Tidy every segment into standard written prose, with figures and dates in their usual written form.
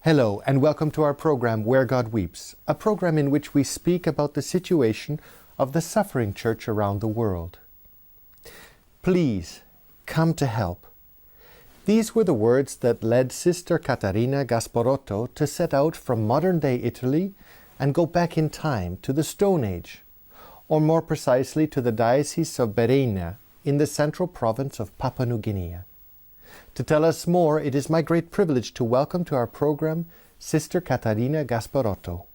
Hello and welcome to our program Where God Weeps, a program in which we speak about the situation of the suffering church around the world. Please come to help. These were the words that led Sister Caterina Gasparatto to set out from modern-day Italy and go back in time to the Stone Age, or more precisely to the Diocese of Riedemann in the central province of Papua New Guinea. To tell us more, it is my great privilege to welcome to our program Sister Caterina Gasparatto.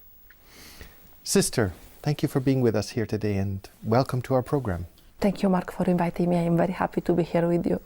Sister, thank you for being with us here today and welcome to our program. Thank you, Mark, for inviting me. I am very happy to be here with you.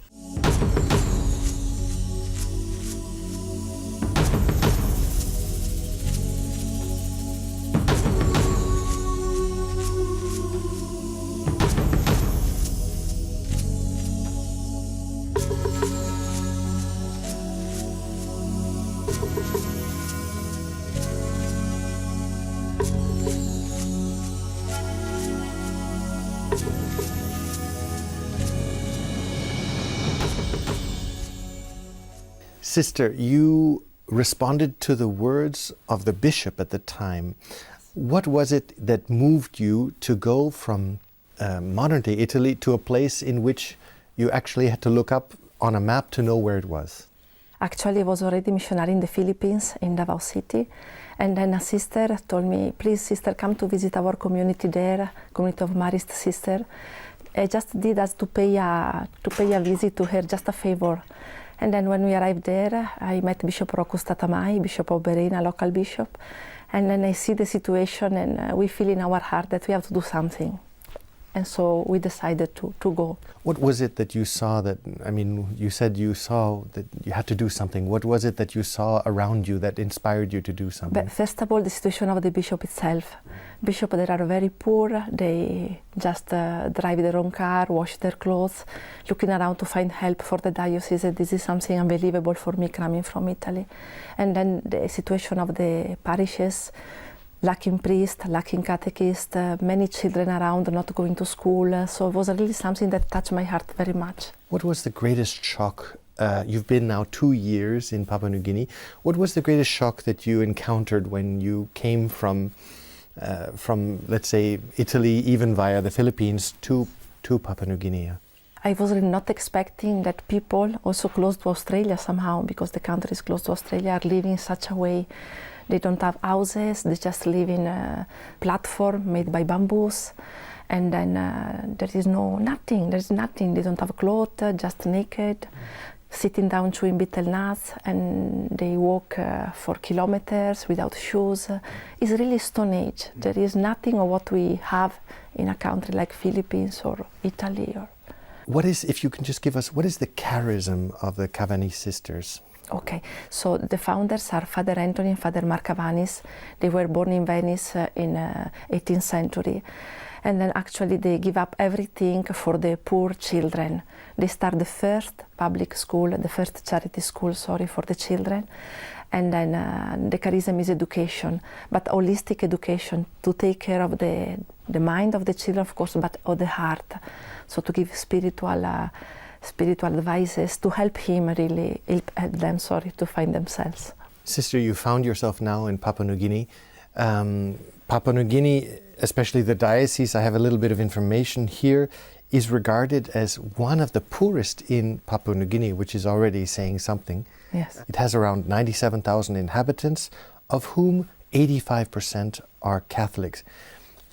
Sister, you responded to the words of the bishop at the time. What was it that moved you to go from modern-day Italy to a place in which you actually had to look up on a map to know where it was? Actually, I was already missionary in the Philippines, in Davao City. And then a sister told me, please, sister, come to visit our community there, community of Marist sister. I just did us to pay a visit to her, just a favor. And then when we arrived there, I met Bishop Rocco Statamai, Bishop of Berena, local bishop. And then I see the situation and we feel in our heart that we have to do something. And so we decided to go. What was it that you saw you said you saw that you had to do something. What was it that you saw around you that inspired you to do something? But first of all, the situation of the bishop itself. Bishops that are very poor, they just drive their own car, wash their clothes, looking around to find help for the diocese. And this is something unbelievable for me coming from Italy. And then the situation of the parishes, lacking priests, lacking catechists, many children around not going to school. So it was really something that touched my heart very much. What was the greatest shock? You've been now 2 years in Papua New Guinea. What was the greatest shock that you encountered when you came from let's say, Italy, even via the Philippines, to Papua New Guinea? I was really not expecting that people, also close to Australia somehow, because the country is close to Australia, are living in such a way. They don't have houses, they just live in a platform made by bamboos. And then there is nothing. They don't have clothes, just naked, sitting down chewing betel nuts, and they walk for kilometers without shoes. It's really Stone Age. There is nothing of what we have in a country like Philippines or Italy. What is, if you can just give us, what is the charism of the Cavanese sisters? Okay, so the founders are Father Anthony and Father Mark Cavanis. They were born in Venice in 18th century. And then actually they give up everything for the poor children. They start the first public school, the first charity school, for the children. And then the charism is education, but holistic education to take care of the mind of the children, of course, but of the heart. So to give spiritual advices to help them to find themselves. Sister, you found yourself now in Papua New Guinea. Papua New Guinea, especially the diocese, I have a little bit of information here, is regarded as one of the poorest in Papua New Guinea, which is already saying something. Yes. It has around 97,000 inhabitants, of whom 85% are Catholics.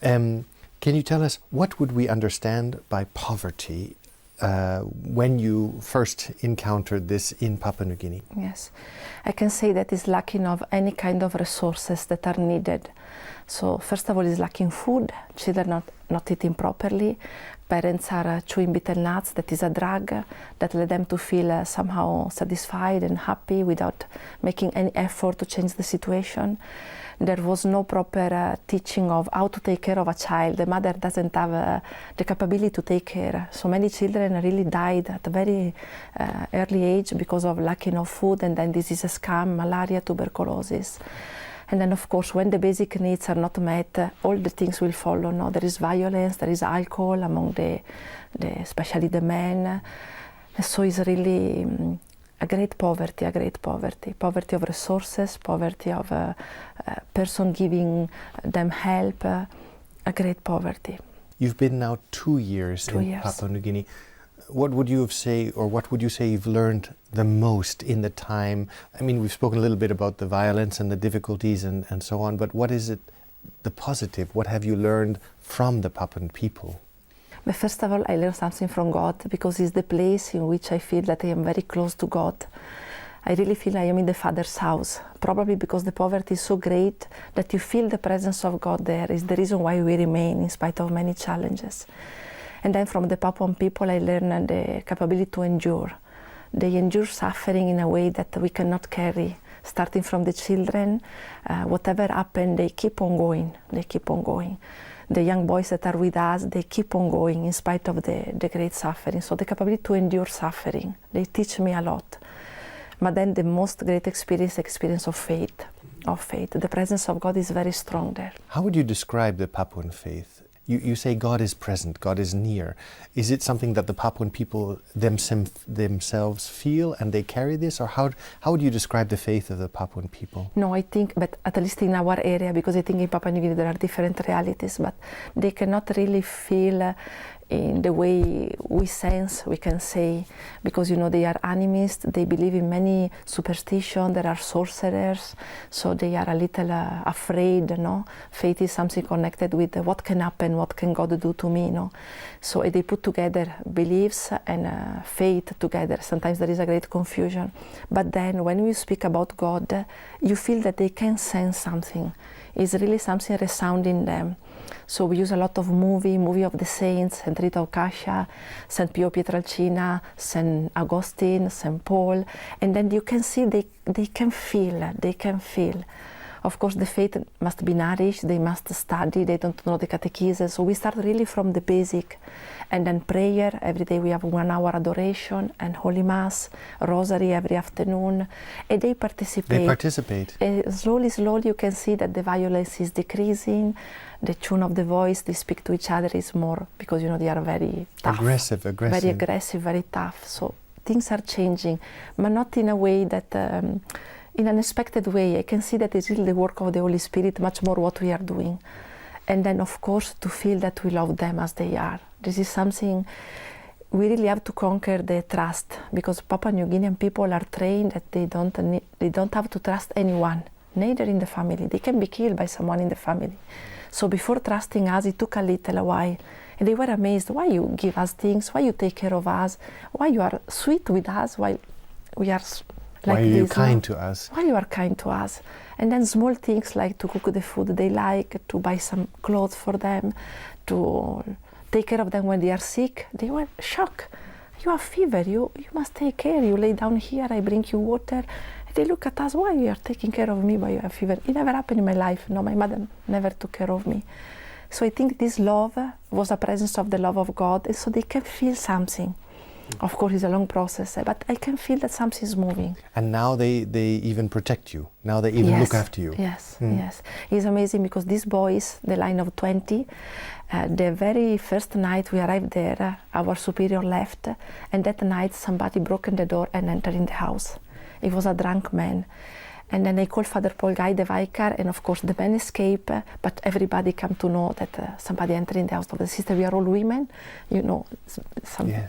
Can you tell us, what would we understand by poverty when you first encountered this in Papua New Guinea? Yes, I can say that it's lacking of any kind of resources that are needed. So first of all, it's lacking food, children not eating properly, parents are chewing betel nuts, that is a drug that led them to feel somehow satisfied and happy without making any effort to change the situation. There was no proper teaching of how to take care of a child. The mother doesn't have the capability to take care. So many children really died at a very early age because of lacking of food, and then diseases come, malaria, tuberculosis. And then, of course, when the basic needs are not met, all the things will follow. No? There is violence, there is alcohol among especially the men. So it's really a great poverty, poverty of resources, poverty of a person giving them help, a great poverty. You've been now 2 years in Papua New Guinea. What would you say you've learned the most in the time? I mean, we've spoken a little bit about the violence and the difficulties and so on, but what is it, the positive? What have you learned from the Papuan people? But first of all, I learned something from God, because it's the place in which I feel that I am very close to God. I really feel I am in the Father's house, probably because the poverty is so great that you feel the presence of God there. Is the reason why we remain in spite of many challenges. And then from the Papuan people, I learned the capability to endure. They endure suffering in a way that we cannot carry. Starting from the children, whatever happened, they keep on going. The young boys that are with us, they keep on going in spite of the great suffering. So the capability to endure suffering, they teach me a lot. But then the most great experience of faith. The presence of God is very strong there. How would you describe the Papuan faith? You say God is present, God is near. Is it something that the Papuan people themselves feel and they carry this? Or how would you describe the faith of the Papuan people? No, I think, but at least in our area, because I think in Papua New Guinea there are different realities, but they cannot really feel in the way we sense, we can say, because they are animists, they believe in many superstitions, there are sorcerers, so they are a little afraid, Faith is something connected with what can happen, what can God do to me, So they put together beliefs and faith together. Sometimes there is a great confusion. But then when we speak about God, you feel that they can sense something. It's really something resounding in them. So we use a lot of movie of the saints, St. Rita of Cascia, St. Pio Pietrelcina, St. Augustine, St. Paul, and then you can see they can feel. Of course, the faith must be nourished, they must study, they don't know the catechism, so we start really from the basic. And then prayer, every day we have 1 hour adoration and Holy Mass, Rosary every afternoon, and they participate. Slowly you can see that the violence is decreasing, the tune of the voice, they speak to each other is more, because they are very tough. Aggressive. Very aggressive, very tough. So things are changing, but not in a way that, in an unexpected way. I can see that it's really the work of the Holy Spirit, much more what we are doing. And then of course to feel that we love them as they are. This is something we really have to conquer, the trust, because Papua New Guinean people are trained that they don't have to trust anyone, neither in the family. They can be killed by someone in the family. So before trusting us, it took a little while. And they were amazed, why you give us things, why you take care of us, why you are sweet with us, while we are like why are you this, kind to us? Why you are kind to us? And then small things like to cook the food they like, to buy some clothes for them, to take care of them when they are sick. They were shocked. You have fever, you must take care. You lay down here, I bring you water. And they look at us, why you are taking care of me, why you have fever? It never happened in my life. No, my mother never took care of me. So I think this love was a presence of the love of God, and so they can feel something. Of course, it's a long process, but I can feel that something is moving. And now they even protect you. Now they even look after you. Yes. It's amazing because these boys, the line of 20, the very first night we arrived there, our superior left, and that night somebody broke in the door and entered in the house. It was a drunk man. And then they called Father Paul Guy, the vicar, and of course the men escaped, but everybody came to know that somebody entered in the house of the sister. We are all women,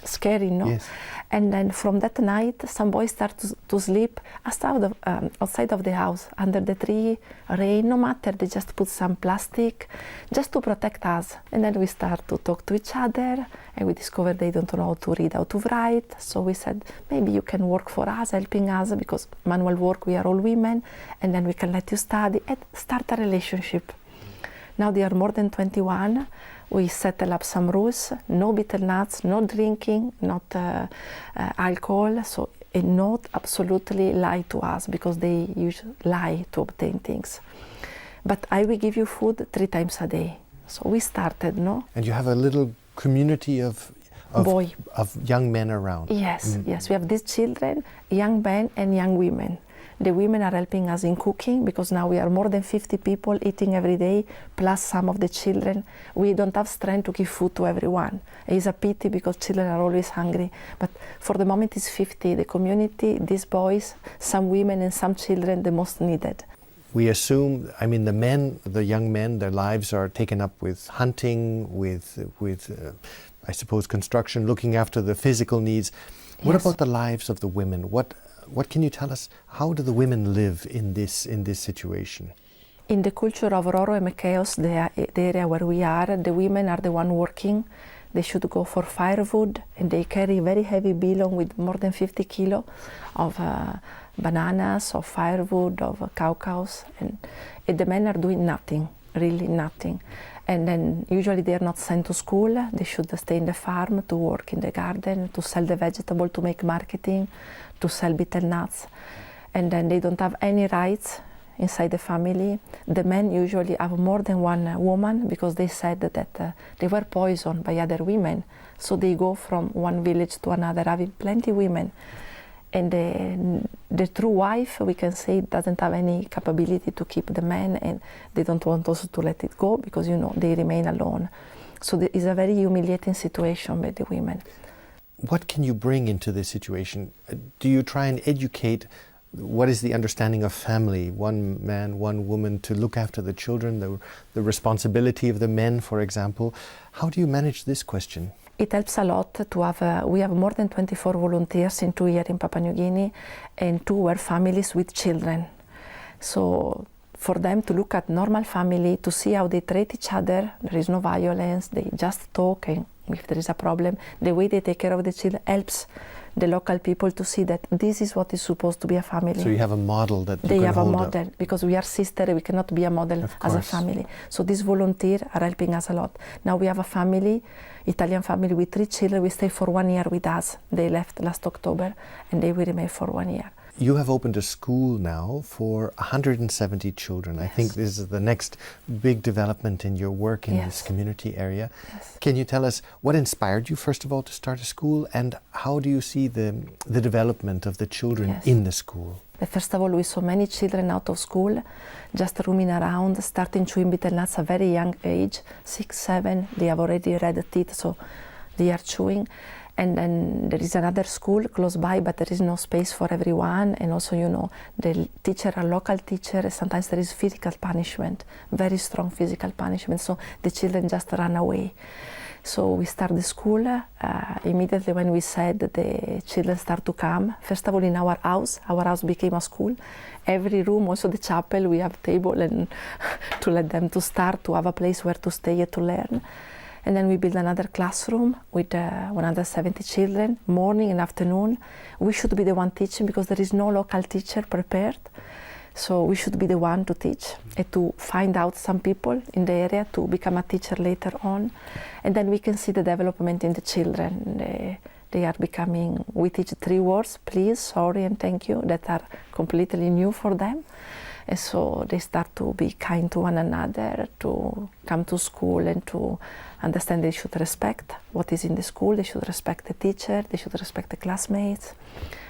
scary, Yes. And then from that night, some boys start to sleep outside of the house, under the tree, rain, no matter, they just put some plastic, just to protect us. And then we start to talk to each other, and we discovered they don't know how to read, how to write. So we said, maybe you can work for us, helping us, because manual work, we are all women, and then we can let you study and start a relationship. Now they are more than 21. We settle up some rules, no bitter nuts, no drinking, not alcohol, so and not absolutely lie to us, because they usually lie to obtain things. But I will give you food 3 times a day. So we started, And you have a little community of young men around. Yes, yes. We have these children, young men and young women. The women are helping us in cooking because now we are more than 50 people eating every day, plus some of the children. We don't have strength to give food to everyone. It's a pity because children are always hungry. But for the moment it's 50. The community, these boys, some women and some children, the most needed. We assume, the men, the young men, their lives are taken up with hunting, with I suppose, construction, looking after the physical needs. What Yes. about the lives of the women? What can you tell us? How do the women live in this situation? In the culture of Roro and Mekeos, the area where we are, the women are the one working. They should go for firewood, and they carry very heavy bilon with more than 50 kilo of bananas, of firewood, of cows, and the men are doing nothing, really nothing. And then usually they are not sent to school. They should stay in the farm to work in the garden, to sell the vegetable, to make marketing, to sell betel nuts. And then they don't have any rights inside the family. The men usually have more than one woman because they said that they were poisoned by other women. So they go from one village to another, having plenty women. And the true wife, we can say, doesn't have any capability to keep the man, and they don't want also to let it go because, they remain alone. So it's a very humiliating situation by the women. What can you bring into this situation? Do you try and educate what is the understanding of family, one man, one woman, to look after the children, the responsibility of the men, for example? How do you manage this question? It helps a lot to have, we have more than 24 volunteers in 2 years in Papua New Guinea, and 2 were families with children. So for them to look at normal family, to see how they treat each other, there is no violence, they just talk, and if there is a problem, the way they take care of the children helps the local people to see that this is what is supposed to be a family. So you have a model that you they can have hold a model up. Because we are sisters, we cannot be a model Of as a course. family. So these volunteers are helping us a lot. Now we have a family, Italian family with 3 children. We stay for 1 year with us. They left last October and they will remain for 1 year. You have opened a school now for 170 children. I think this is the next big development in your work in this community area. Yes. Can you tell us what inspired you, first of all, to start a school, and how do you see the development of the children in the school? First of all, we saw many children out of school, just roaming around, starting chewing betel nuts at a very young age, 6, 7. They have already red teeth, so they are chewing. And then there is another school close by, but there is no space for everyone. And also, the teacher are local teachers. Sometimes there is physical punishment, very strong physical punishment. So the children just run away. So we start the school. Immediately when we said that the children start to come, first of all in our house became a school. Every room, also the chapel, we have table and to let them to start, to have a place where to stay and to learn. And then we build another classroom with 170 children, morning and afternoon. We should be the one teaching because there is no local teacher prepared. So we should be the one to teach and to find out some people in the area to become a teacher later on. And then we can see the development in the children. They are becoming, we teach 3 words, please, sorry, and thank you, that are completely new for them. And so they start to be kind to one another, to come to school and to understand they should respect what is in the school, they should respect the teacher, they should respect the classmates.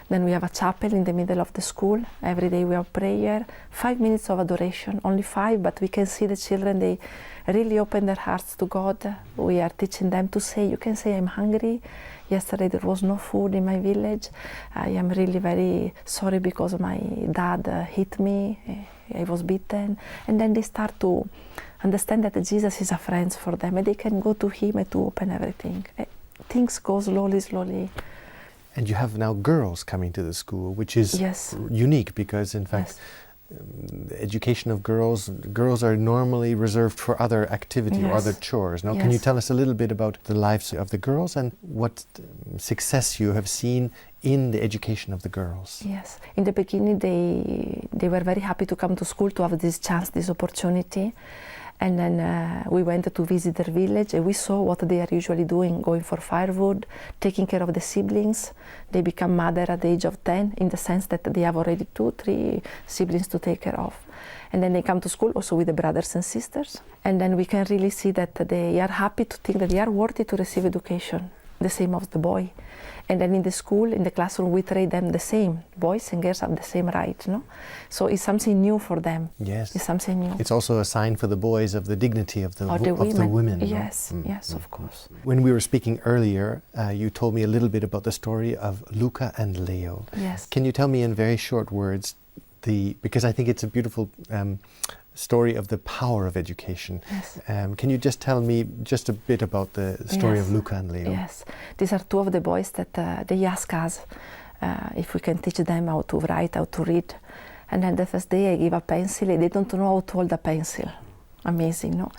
Then we have a chapel in the middle of the school. Every day we have prayer, 5 minutes of adoration, only 5, but we can see the children, they really open their hearts to God. We are teaching them to say, you can say, I'm hungry. Yesterday there was no food in my village. I am really very sorry because my dad hit me. I was beaten. And then they start to understand that Jesus is a friend for them and they can go to him and to open everything. Things go slowly. And you have now girls coming to the school, which is unique because, in fact, education of girls are normally reserved for other activity or other chores. Now, can you tell us a little bit about the lives of the girls and what success you have seen in the education of the girls? Yes. In the beginning, they were very happy to come to school to have this chance, this opportunity. And then we went to visit their village and we saw what they are usually doing, going for firewood, taking care of the siblings. They become mother at the age of 10 in the sense that they have already 2, 3 siblings to take care of. And then they come to school also with the brothers and sisters. And then we can really see that they are happy to think that they are worthy to receive education. the same as the boy. And then in the school, in the classroom, we treat them the same. Boys and girls have the same right, no? So it's something new for them. Yes. It's something new. It's also a sign for the boys of the dignity of the women. Yes, No? yes, of course. When we were speaking earlier, you told me a little bit about the story of Luca and Leo. Yes. Can you tell me in very short words, because I think it's a beautiful story of the power of education. Yes. Can you just tell me just a bit about the story of Luca and Leo? Yes. These are two of the boys that they ask us if we can teach them how to write, how to read. And then the first day I give a pencil, and they don't know how to hold a pencil. Amazing, no?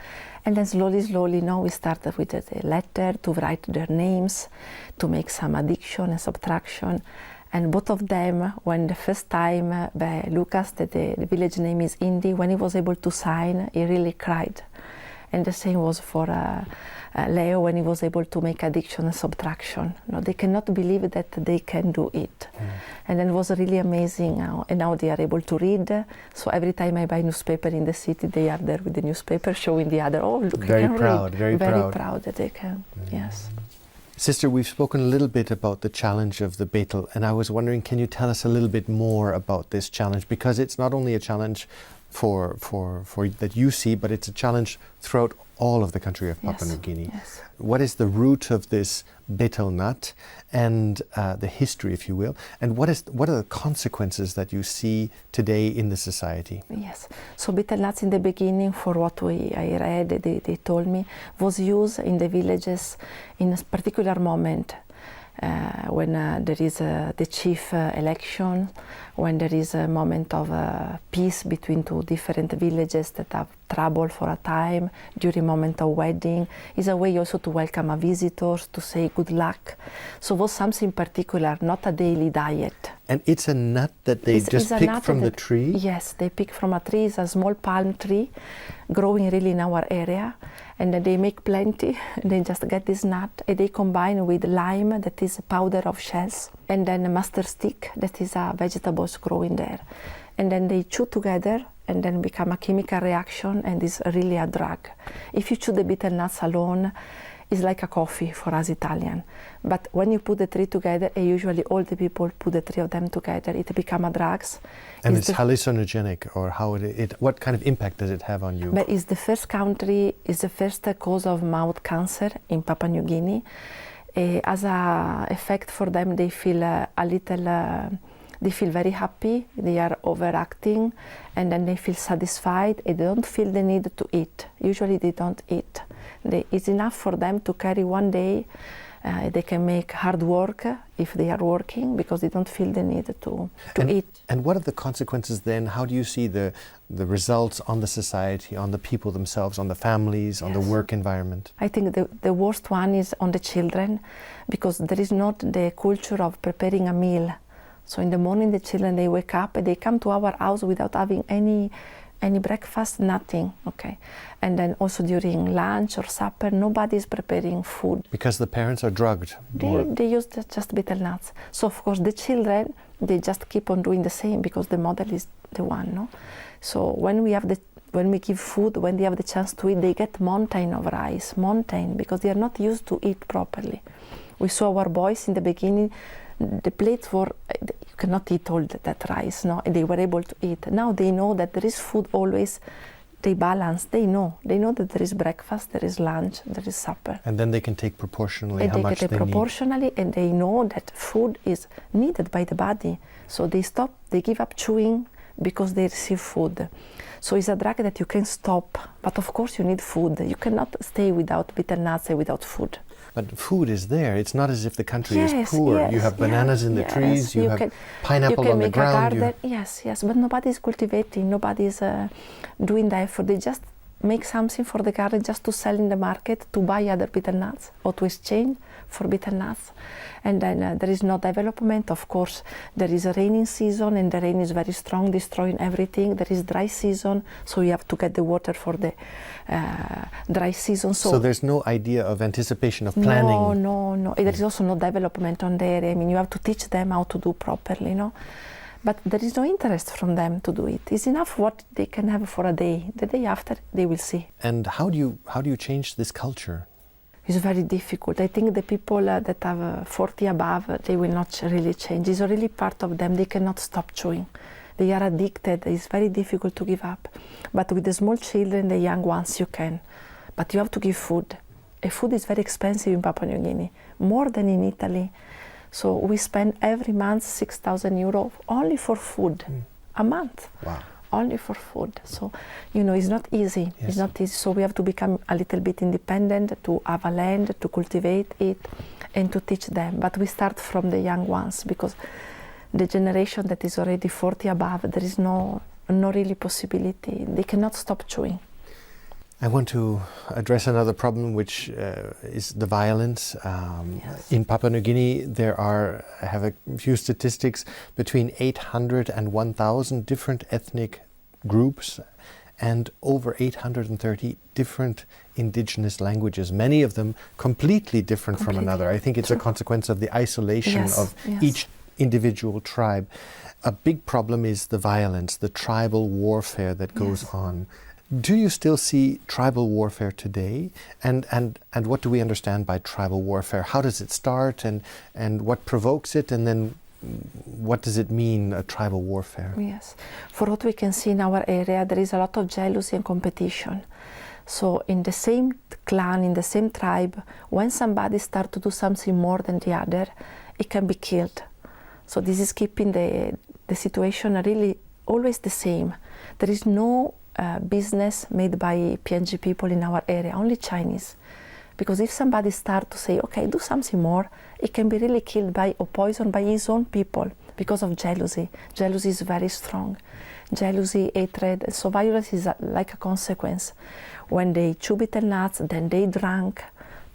And then slowly, now we started with the letter to write their names, to make some addition and subtraction. And both of them, when the first time Lucas, the village name is Indy, when he was able to sign, he really cried. And the same was for Leo when he was able to make addition and subtraction. No, they cannot believe that they can do it. And then it was really amazing. And now they are able to read. So every time I buy newspaper in the city, they are there with the newspaper showing the other, oh, look, very I can proud, read. Very proud that they can, yes. Sister, we've spoken a little bit about the challenge of the Betel, and I was wondering, can you tell us a little bit more about this challenge? Because it's not only a challenge for that you see, but it's a challenge throughout all of the country of Papua New Guinea. Yes. What is the root of this betel nut and the history, if you will, and what are the consequences that you see today in the society? Yes. So betel nuts in the beginning, for what I read, they told me, was used in the villages in a particular moment. When there is the chief election, when there is a moment of peace between two different villages that have trouble for a time, during moment of wedding. It's a way also to welcome a visitors, to say good luck. So it was something particular, not a daily diet. And it's a nut that they just pick from the tree? Yes, they pick from a tree. It's a small palm tree growing really in our area. And then they make plenty. And they just get this nut and they combine with lime, that is powder of shells, and then a mustard stick, that is vegetables growing there. And then they chew together and then become a chemical reaction, and is really a drug. If you chew the betel nuts alone, it's like a coffee for us Italian. But when you put the three together, and usually all the people put the three of them together, it become a drugs. And it's hallucinogenic, or what kind of impact does it have on you? But it's the first country, it's the first cause of mouth cancer in Papua New Guinea. As a effect for them, they feel they feel very happy, they are overacting, and then they feel satisfied, and they don't feel the need to eat. Usually they don't eat. It's enough for them to carry one day. They can make hard work if they are working, because they don't feel the need to eat. And what are the consequences then? How do you see the results on the society, on the people themselves, on the families, on the work environment? I think the worst one is on the children, because there is not the culture of preparing a meal. So in the morning the children, they wake up and they come to our house without having any breakfast, nothing, okay. And then also during lunch or supper, nobody is preparing food. Because the parents are drugged. They use just betel nuts. So of course the children, they just keep on doing the same, because the model is the one, no? So when we give food, when they have the chance to eat, they get mountain of rice, because they are not used to eat properly. We saw our boys in the beginning, the plates were, you cannot eat all that rice, no? And they were able to eat. Now they know that there is food always, they balance, they know that there is breakfast, there is lunch, there is supper. And then they can take proportionally how much they need. Proportionally, and they know that food is needed by the body. So they stop, they give up chewing because they receive food. So it's a drug that you can stop, but of course you need food. You cannot stay without betel nuts and without food. But food is there. It's not as if the country is poor. You have bananas in the trees, you have pineapple on the ground. You can make a garden, yes, but nobody is cultivating, nobody is doing the effort. They just make something for the garden just to sell in the market, to buy other betel nuts or to exchange for betel nuts. And then there is no development. Of course, there is a raining season, and the rain is very strong, destroying everything. There is dry season, so you have to get the water for the dry season. So there's no idea of anticipation, of planning? No. There is also no development on the area. I mean, you have to teach them how to do properly, no? But there is no interest from them to do it. It's enough what they can have for a day. The day after, they will see. And how do you change this culture? It's very difficult. I think the people that have 40 above, they will not really change. It's really part of them. They cannot stop chewing. They are addicted. It's very difficult to give up. But with the small children, the young ones, you can. But you have to give food. And food is very expensive in Papua New Guinea, more than in Italy. So we spend every month 6,000 euro only for food, a month. Wow. Only for food. So, it's not easy. Yes. It's not easy. So we have to become a little bit independent, to have a land, to cultivate it, and to teach them. But we start from the young ones, because the generation that is already 40 above, there is no really possibility. They cannot stop chewing. I want to address another problem, which is the violence. Yes. In Papua New Guinea, I have a few statistics, between 800 and 1,000 different ethnic groups and over 830 different indigenous languages, many of them completely different from another. I think it's a consequence of the isolation of each individual tribe. A big problem is the violence, the tribal warfare that goes on. Do you still see tribal warfare today? And what do we understand by tribal warfare? How does it start, and what provokes it, and then what does it mean, a tribal warfare? Yes. For what we can see in our area, there is a lot of jealousy and competition. So in the same clan, in the same tribe, when somebody starts to do something more than the other, it can be killed. So this is keeping the situation really always the same. There is no business made by PNG people in our area, only Chinese. Because if somebody starts to say, okay, do something more, it can be really killed by or poisoned by his own people because of jealousy. Jealousy is very strong. Jealousy, hatred, so violence is like a consequence. When they chew betel nuts, then they drink,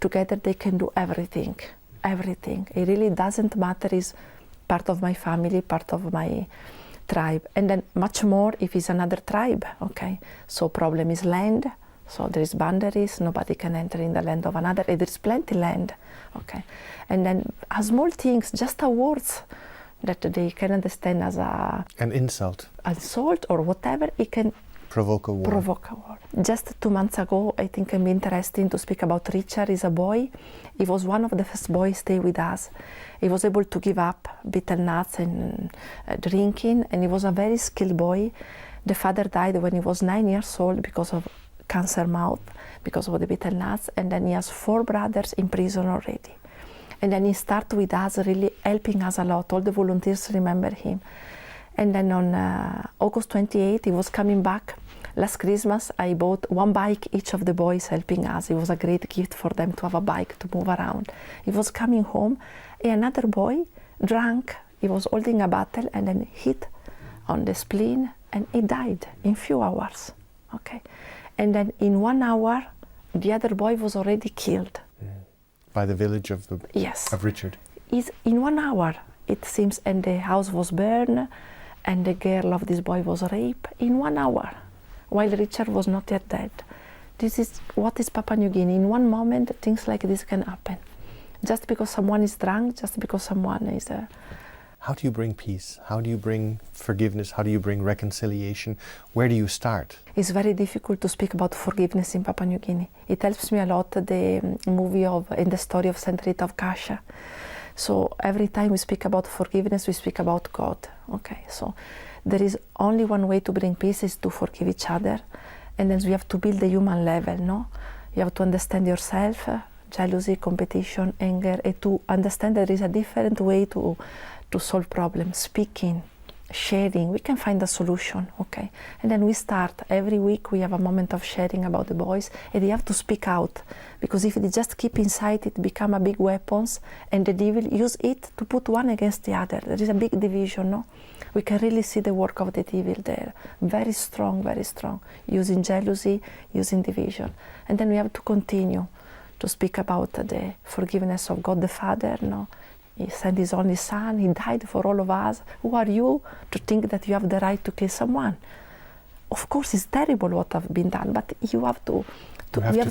together they can do everything. Everything. It really doesn't matter, is part of my family, part of my tribe, and then much more if it's another tribe. Okay, so problem is land, so there is boundaries, nobody can enter in the land of another, and there's plenty land. Okay, and then small things, just words that they can understand as an insult or whatever, it can provoke a war. Just 2 months ago, I think it can be interesting to speak about Richard. He's a boy. He was one of the first boys stay with us. He was able to give up betel nuts and drinking, and he was a very skilled boy. The father died when he was 9 years old because of cancer mouth, because of the betel nuts, and then he has 4 brothers in prison already. And then he started with us, really helping us a lot. All the volunteers remember him. And then on August 28, he was coming back. Last Christmas, I bought 1 bike, each of the boys helping us. It was a great gift for them to have a bike to move around. He was coming home, and another boy drank. He was holding a bottle and then hit on the spleen, and he died in few hours. Okay, and then in 1 hour, the other boy was already killed. By the village of Richard. In 1 hour, it seems, and the house was burned, and the girl of this boy was raped in 1 hour, while Richard was not yet dead. This is what is Papua New Guinea. In one moment, things like this can happen. Just because someone is drunk, just because someone is... How do you bring peace? How do you bring forgiveness? How do you bring reconciliation? Where do you start? It's very difficult to speak about forgiveness in Papua New Guinea. It helps me a lot, the movie and the story of Saint Rita of Kasha. So every time we speak about forgiveness, we speak about God. Okay, so there is only one way to bring peace, is to forgive each other, and then we have to build the human level. No, you have to understand yourself, jealousy, competition, anger, and to understand there is a different way to solve problems. Speaking, sharing, we can find a solution. Okay, and then we start every week. We have a moment of sharing about the boys, and they have to speak out, because if they just keep inside, it become a big weapons, and the devil use it to put one against the other. There is a big division. No, we can really see the work of the devil there. Very strong, using jealousy, using division, and then we have to continue to speak about the forgiveness of God the Father. No. He sent his only son, he died for all of us. Who are you to think that you have the right to kill someone? Of course, it's terrible what has been done, but you have to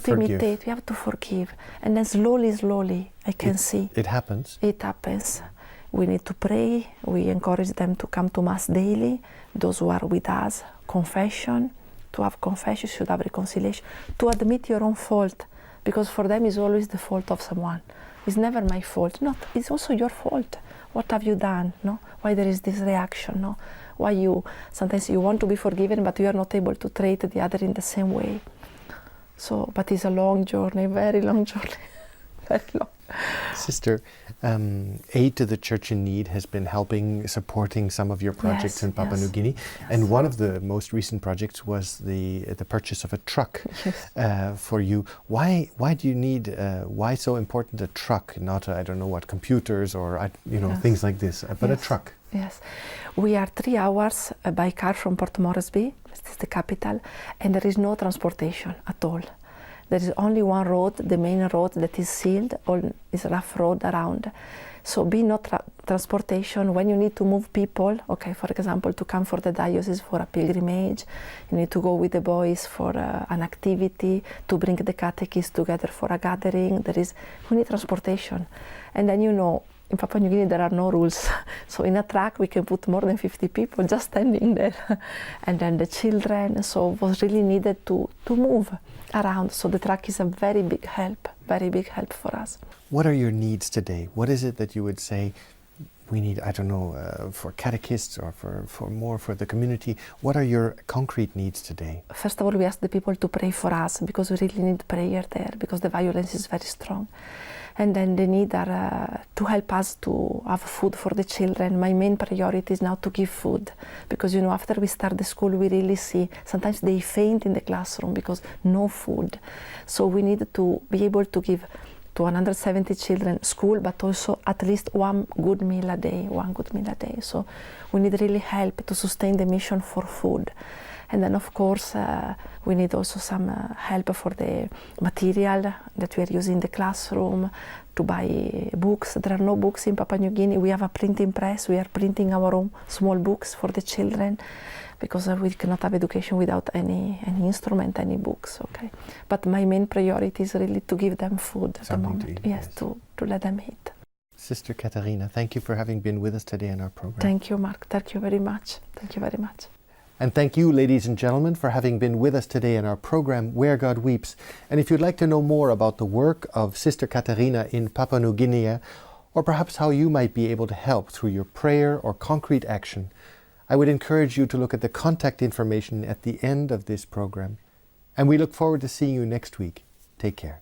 imitate, you have to forgive. And then slowly, I can see. It happens. It happens. We need to pray. We encourage them to come to Mass daily. Those who are with us, confession. To have confession, you should have reconciliation. To admit your own fault. because for them it's always the fault of someone. It's never my fault. No, it's also your fault. What have you done? No, why there is this reaction? No, why you sometimes you want to be forgiven, but you are not able to treat the other in the same way. So, but it's a long journey, very long journey, very long. Sister, Aid to the Church in Need has been supporting some of your projects Yes, in Papua yes, New Guinea, yes. and one of the most recent projects was the purchase of a truck for you. Why do you need? Why so important a truck? Not I don't know what computers or Yes. things like this, but a Yes. truck. Yes, we are 3 hours by car from Port Moresby, this is the capital, and there is no transportation at all. There is only one road, the main road that is sealed, all is rough road around. So be no transportation. When you need to move people, okay, for example, to come for the diocese for a pilgrimage, you need to go with the boys for an activity, to bring the catechists together for a gathering. We need transportation. And then in Papua New Guinea there are no rules. So in a truck we can put more than 50 people just standing there. And then the children, so it was really needed to move around. So the truck is a very big help for us. What are your needs today? What is it that you would say we need, I don't know, for catechists or for more for the community? What are your concrete needs today? First of all, we ask the people to pray for us because we really need prayer there because the violence is very strong. And then the need are to help us to have food for the children. My main priority is now to give food because after we start the school we really see sometimes they faint in the classroom because no food. So we need to be able to give to 170 children school, but also at least one good meal a day. So we need really help to sustain the mission for food. And then of course we need also some help for the material that we are using in the classroom, to buy books. There are no books in Papua New Guinea. We have a printing press. We are printing our own small books for the children because we cannot have education without any instrument, any books. Okay, but my main priority is really to give them food at the moment. To eat, yes, to let them eat. Sister Caterina, thank you for having been with us today in our program. Thank you, Mark. Thank you very much. Thank you very much. And thank you, ladies and gentlemen, for having been with us today in our program, Where God Weeps. And if you'd like to know more about the work of Sister Caterina in Papua New Guinea, or perhaps how you might be able to help through your prayer or concrete action, I would encourage you to look at the contact information at the end of this program. And we look forward to seeing you next week. Take care.